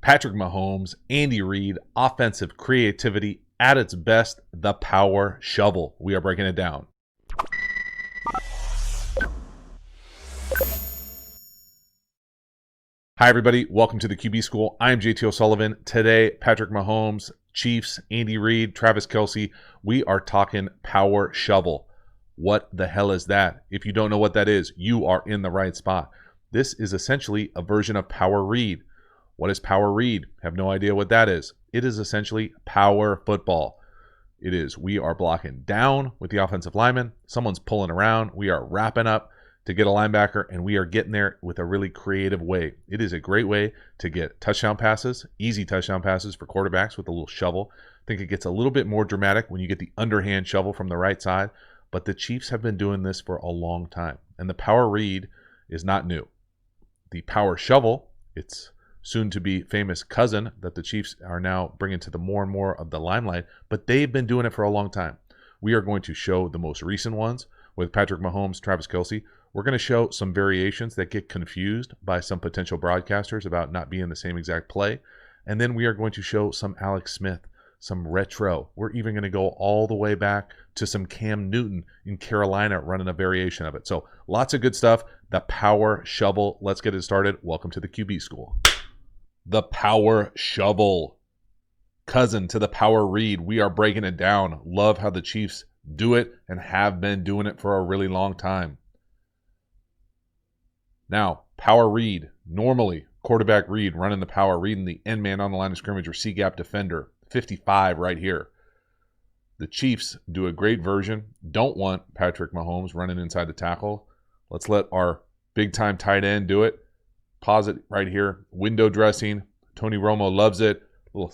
Patrick Mahomes, Andy Reid, offensive creativity at its best, the power shovel. We are breaking it down. Hi, everybody. Welcome to the QB School. I'm JT O'Sullivan. Today, Patrick Mahomes, Chiefs, Andy Reid, Travis Kelce. We are talking power shovel. What the hell is that? If you don't know what that is, you are in the right spot. This is essentially a version of power read. What is power read? Have no idea what that is. It is essentially power football. It is, we are blocking down with the offensive lineman. Someone's pulling around. We are wrapping up to get a linebacker, and we are getting there with a really creative way. It is a great way to get touchdown passes, easy touchdown passes for quarterbacks with a little shovel. I think it gets a little bit more dramatic when you get the underhand shovel from the right side, but the Chiefs have been doing this for a long time, and the power read is not new. The power shovel, its soon-to-be famous cousin that the Chiefs are now bringing to the more and more of the limelight, but they've been doing it for a long time. We are going to show the most recent ones with Patrick Mahomes, Travis Kelce. We're going to show some variations that get confused by some potential broadcasters about not being the same exact play. And then we are going to show some Alex Smith, some retro. We're even going to go all the way back to some Cam Newton in Carolina running a variation of it. So lots of good stuff. The power shovel. Let's get it started. Welcome to the QB School. The power shovel. Cousin to the power read. We are breaking it down. Love how the Chiefs do it and have been doing it for a really long time. Now, power read. Normally, quarterback read, running the power, reading the end man on the line of scrimmage or C-gap defender. 55 right here. The Chiefs do a great version. Don't want Patrick Mahomes running inside the tackle. Let's let our big-time tight end do it. Pause it right here. Window dressing. Tony Romo loves it. A little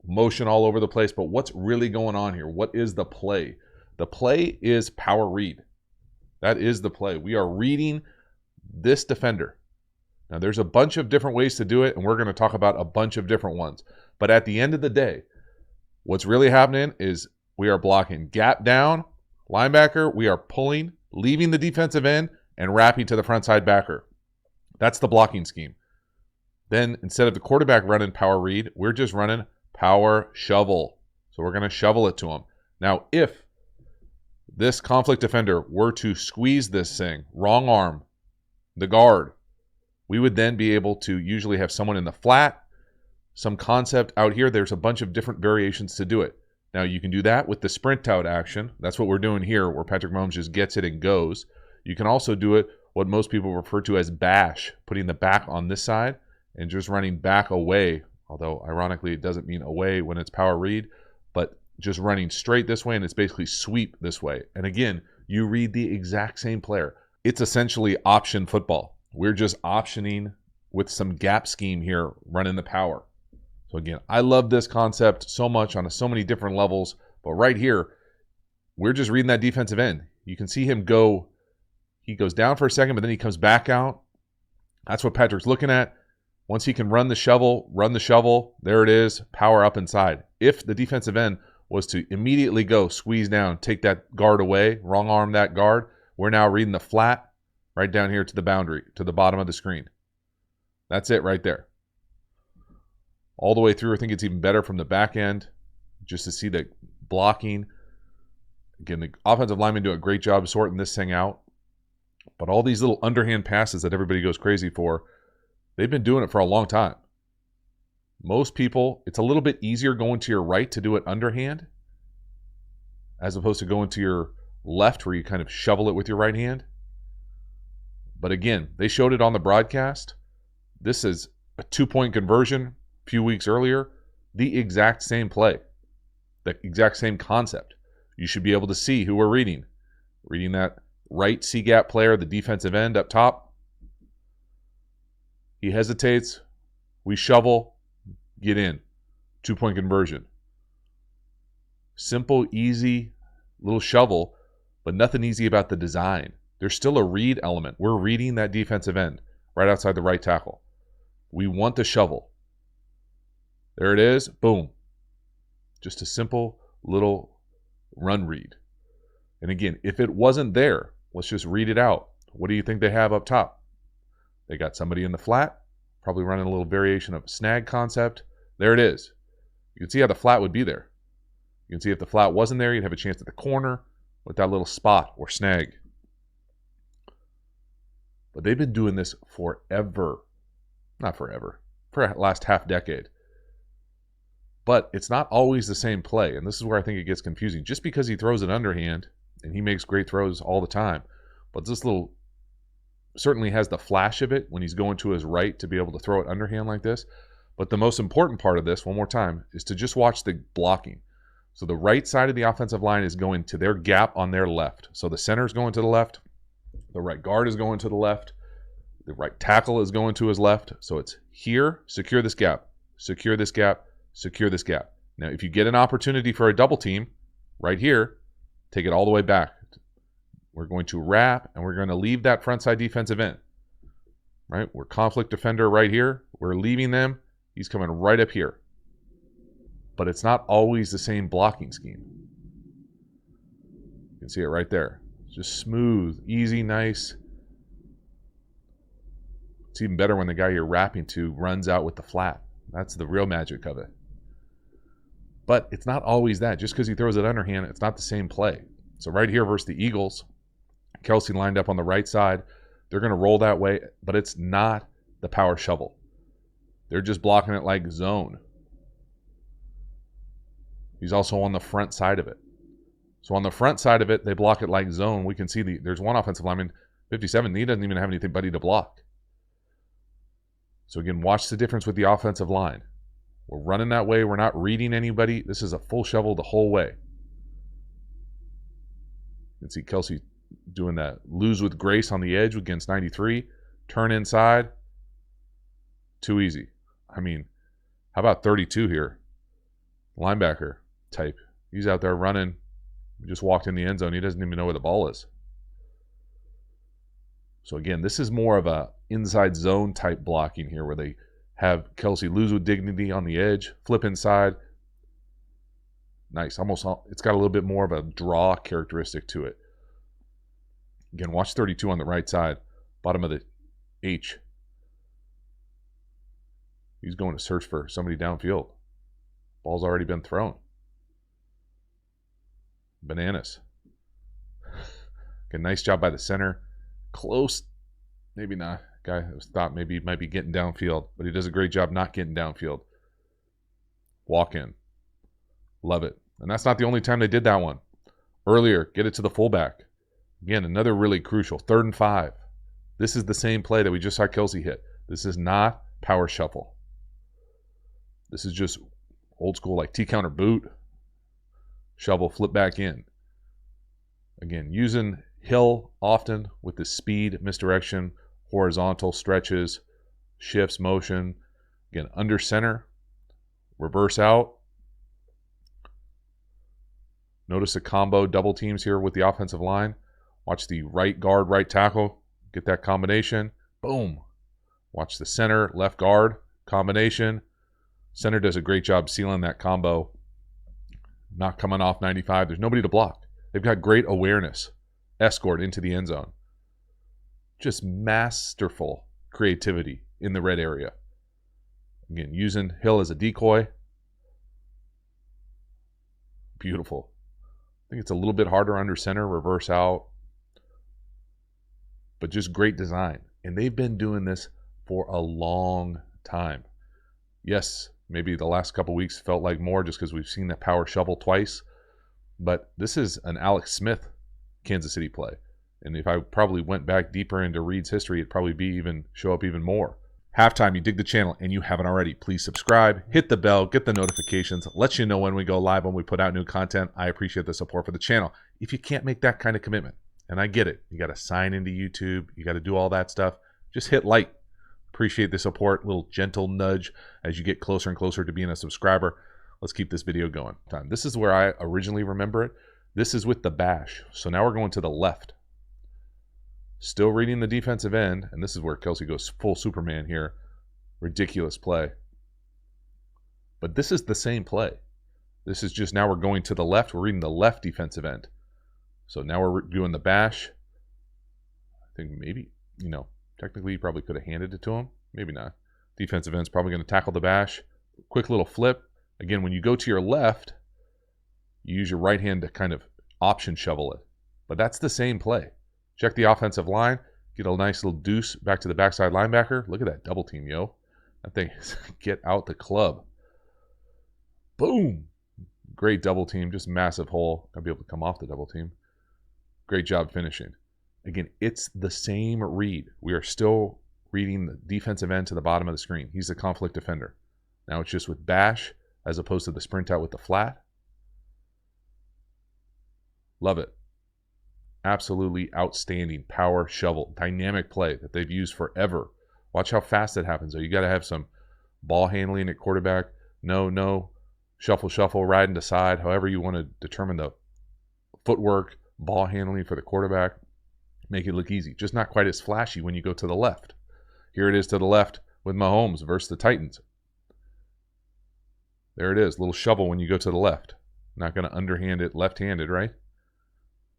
motion all over the place. But what's really going on here? What is the play? The play is power read. That is the play. We are reading this defender. Now, there's a bunch of different ways to do it, and we're going to talk about a bunch of different ones. But at the end of the day, what's really happening is we are blocking gap down, linebacker, we are pulling, leaving the defensive end, and wrapping to the front side backer. That's the blocking scheme. Then, instead of the quarterback running power read, we're just running power shovel. So we're going to shovel it to him. Now, if this conflict defender were to squeeze this thing, wrong arm, the guard, we would then be able to usually have someone in the flat, some concept out here. There's a bunch of different variations to do it. Now, you can do that with the sprint out action. That's what we're doing here, where Patrick Mahomes just gets it and goes. You can also do it what most people refer to as bash, putting the back on this side and just running back away, although ironically it doesn't mean away when it's power read, but just running straight this way, and it's basically sweep this way. And again, you read the exact same player. It's essentially option football. We're just optioning with some gap scheme here, running the power. So again, I love this concept so much on so many different levels, but right here, we're just reading that defensive end. You can see him go, he goes down for a second, but then he comes back out. That's what Patrick's looking at. Once he can run the shovel, there it is, power up inside. If the defensive end was to immediately go, squeeze down, take that guard away, wrong arm that guard, we're now reading the flat right down here to the boundary, to the bottom of the screen. That's it right there. All the way through, I think it's even better from the back end, just to see the blocking. Again, the offensive linemen do a great job of sorting this thing out. But all these little underhand passes that everybody goes crazy for, they've been doing it for a long time. Most people, it's a little bit easier going to your right to do it underhand as opposed to going to your left where you kind of shovel it with your right hand. But again, they showed it on the broadcast. This is a 2-point conversion a few weeks earlier. The exact same play. The exact same concept. You should be able to see who we're reading. Reading that right C-gap player, the defensive end up top. He hesitates. We shovel. Get in. 2-point conversion. Simple, easy little shovel, but nothing easy about the design. There's still a read element. We're reading that defensive end right outside the right tackle. We want the shovel. There it is. Boom. Just a simple little run read. And again, if it wasn't there, let's just read it out. What do you think they have up top? They got somebody in the flat. Probably running a little variation of snag concept. There it is. You can see how the flat would be there. You can see if the flat wasn't there, you'd have a chance at the corner with that little spot or snag. But they've been doing this forever. Not forever. For the last half decade. But it's not always the same play. And this is where I think it gets confusing. Just because he throws an underhand, and he makes great throws all the time, but this little certainly has the flash of it when he's going to his right to be able to throw it underhand like this. But the most important part of this, one more time, is to just watch the blocking. So the right side of the offensive line is going to their gap on their left. So the center is going to the left. The right guard is going to the left. The right tackle is going to his left. So it's here, secure this gap, secure this gap, secure this gap. Now, if you get an opportunity for a double team right here, take it all the way back. We're going to wrap, and we're going to leave that front side defensive end. Right? We're conflict defender right here. We're leaving them. He's coming right up here. But it's not always the same blocking scheme. You can see it right there. It's just smooth, easy, nice. It's even better when the guy you're wrapping to runs out with the flat. That's the real magic of it. But it's not always that. Just because he throws it underhand, it's not the same play. So right here versus the Eagles, Kelsey lined up on the right side. They're going to roll that way, but it's not the power shovel. They're just blocking it like zone. He's also on the front side of it. So on the front side of it, they block it like zone. We can see there's one offensive lineman, 57, he doesn't even have anybody to block. So again, watch the difference with the offensive line. We're running that way. We're not reading anybody. This is a full shovel the whole way. You can see Kelsey doing that. Lose with grace on the edge against 93. Turn inside. Too easy. I mean, how about 32 here? Linebacker type. He's out there running. He just walked in the end zone. He doesn't even know where the ball is. So again, this is more of a inside zone type blocking here where they have Kelsey lose with dignity on the edge, flip inside. Nice. Almost, it's got a little bit more of a draw characteristic to it. Again, watch 32 on the right side, bottom of the H. He's going to search for somebody downfield. Ball's already been thrown. Bananas. Okay, nice job by the center. Close. Maybe not. Guy thought maybe he might be getting downfield, but he does a great job not getting downfield. Walk in. Love it. And that's not the only time they did that one. Earlier, get it to the fullback. Again, another really crucial. 3rd and 5. This is the same play that we just saw Kelsey hit. This is not power shuffle. This is just old school like T-counter boot. Shovel, flip back in. Again, using Hill often with the speed, misdirection, horizontal stretches, shifts, motion. Again, under center, reverse out. Notice the combo double teams here with the offensive line. Watch the right guard, right tackle. Get that combination. Boom. Watch the center, left guard, combination. Center does a great job sealing that combo. Not coming off 95. There's nobody to block. They've got great awareness. Escort into the end zone. Just masterful creativity in the red area. Again, using Hill as a decoy. Beautiful. I think it's a little bit harder under center, reverse out. But just great design. And they've been doing this for a long time. Yes, maybe the last couple weeks felt like more just because we've seen that power shovel twice. But this is an Alex Smith Kansas City play. And if I probably went back deeper into Reed's history, it'd probably show up even more. Halftime, you dig the channel and you haven't already, please subscribe, hit the bell, get the notifications, let you know when we go live, when we put out new content. I appreciate the support for the channel. If you can't make that kind of commitment, and I get it, you got to sign into YouTube, you got to do all that stuff, just hit like. Appreciate the support, little gentle nudge as you get closer and closer to being a subscriber. Let's keep this video going. This is where I originally remember it. This is with the bash. So now we're going to the left. Still reading the defensive end, and this is where Kelsey goes full Superman here. Ridiculous play. But this is the same play. This is just now we're going to the left. We're reading the left defensive end. So now we're doing the bash. I think maybe, technically you probably could have handed it to him. Maybe not. Defensive end's probably going to tackle the bash. Quick little flip. Again, when you go to your left, you use your right hand to kind of option shovel it. But that's the same play. Check the offensive line. Get a nice little deuce back to the backside linebacker. Look at that double team, yo. That thing is get out the club. Boom. Great double team. Just massive hole. I'll be able to come off the double team. Great job finishing. Again, it's the same read. We are still reading the defensive end to the bottom of the screen. He's the conflict defender. Now it's just with bash as opposed to the sprint out with the flat. Love it. Absolutely outstanding power shovel. Dynamic play that they've used forever. Watch how fast it happens. So you got to have some ball handling at quarterback. No. Shuffle, shuffle, riding to side. However you want to determine the footwork, ball handling for the quarterback. Make it look easy. Just not quite as flashy when you go to the left. Here it is to the left with Mahomes versus the Titans. There it is. Little shovel when you go to the left. Not going to underhand it left-handed, right?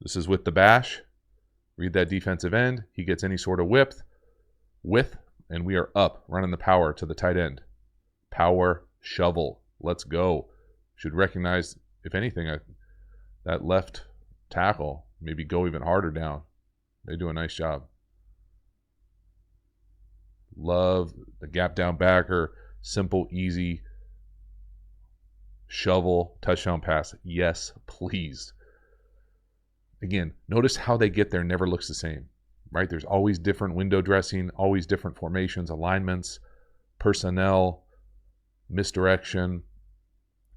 This is with the bash. Read that defensive end. He gets any sort of width, and we are up, running the power to the tight end. Power shovel. Let's go. Should recognize, if anything, that left tackle. Maybe go even harder down. They do a nice job. Love the gap down backer. Simple, easy. Shovel, touchdown pass. Yes, please. Again, notice how they get there never looks the same, right? There's always different window dressing, always different formations, alignments, personnel, misdirection.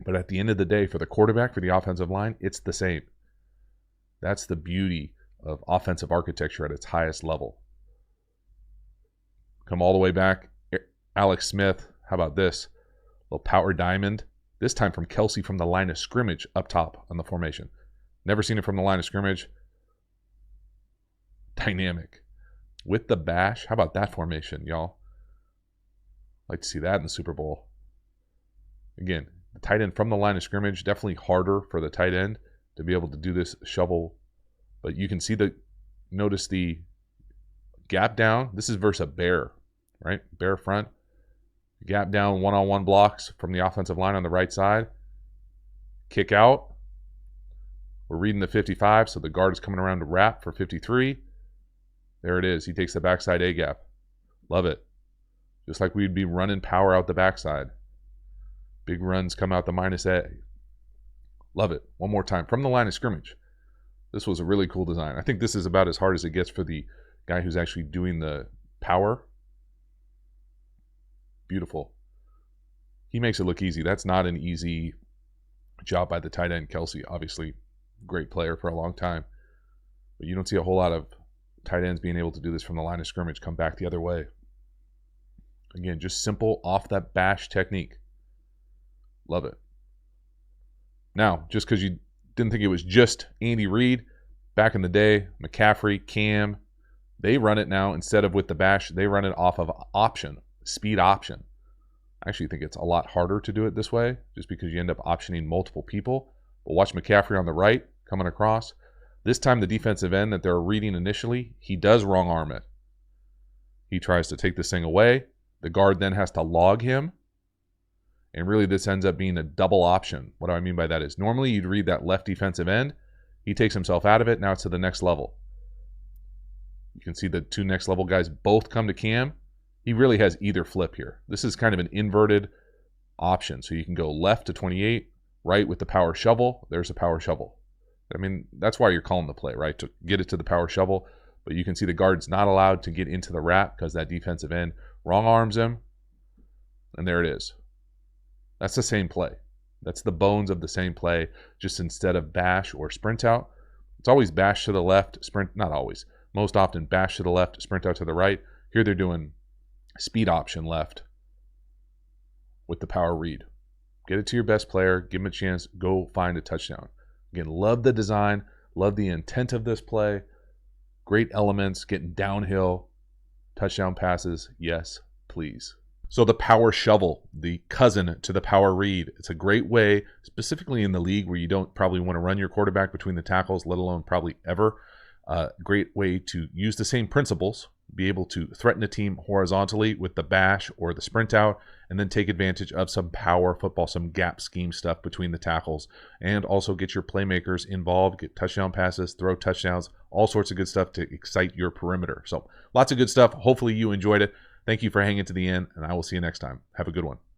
But at the end of the day, for the quarterback, for the offensive line, it's the same. That's the beauty of offensive architecture at its highest level. Come all the way back. Alex Smith, how about this? A little power diamond. This time from Kelsey from the line of scrimmage up top on the formation. Never seen it from the line of scrimmage. Dynamic. With the bash. How about that formation, y'all? Like to see that in the Super Bowl. Again, the tight end from the line of scrimmage. Definitely harder for the tight end to be able to do this shovel. But you can see notice the gap down. This is versus a bear, right? Bear front. Gap down, one-on-one blocks from the offensive line on the right side. Kick out. We're reading the 55, so the guard is coming around to wrap for 53. There it is. He takes the backside A-gap. Love it. Just like we'd be running power out the backside. Big runs come out the minus A. Love it. One more time. From the line of scrimmage. This was a really cool design. I think this is about as hard as it gets for the guy who's actually doing the power. Beautiful. He makes it look easy. That's not an easy job by the tight end, Kelsey. Obviously, great player for a long time. But you don't see a whole lot of tight ends being able to do this from the line of scrimmage, come back the other way. Again, just simple off that bash technique. Love it. Now, just because you didn't think it was just Andy Reid, back in the day, McCaffrey, Cam, they run it now instead of with the bash. They run it off of option, speed option. I actually think it's a lot harder to do it this way just because you end up optioning multiple people. But watch McCaffrey on the right coming across. This time the defensive end that they're reading initially, he does wrong arm it. He tries to take this thing away. The guard then has to log him. And really this ends up being a double option. What do I mean by that is normally you'd read that left defensive end. He takes himself out of it. Now it's to the next level. You can see the two next level guys both come to Cam. He really has either flip here. This is kind of an inverted option. So you can go left to 28, right with the power shovel. There's a power shovel. I mean, that's why you're calling the play, right? To get it to the power shovel. But you can see the guard's not allowed to get into the wrap because that defensive end wrong arms him. And there it is. That's the same play. That's the bones of the same play, just instead of bash or sprint out. It's always bash to the left, sprint, not always. Most often bash to the left, sprint out to the right. Here they're doing speed option left with the power read. Get it to your best player, give him a chance, go find a touchdown. Again, love the design, love the intent of this play. Great elements, getting downhill, touchdown passes, yes, please. So the power shovel, the cousin to the power read. It's a great way, specifically in the league where you don't probably want to run your quarterback between the tackles, let alone probably ever. Great way to use the same principles, be able to threaten a team horizontally with the bash or the sprint out, and then take advantage of some power football, some gap scheme stuff between the tackles, and also get your playmakers involved, get touchdown passes, throw touchdowns, all sorts of good stuff to excite your perimeter. So lots of good stuff. Hopefully you enjoyed it. Thank you for hanging to the end, and I will see you next time. Have a good one.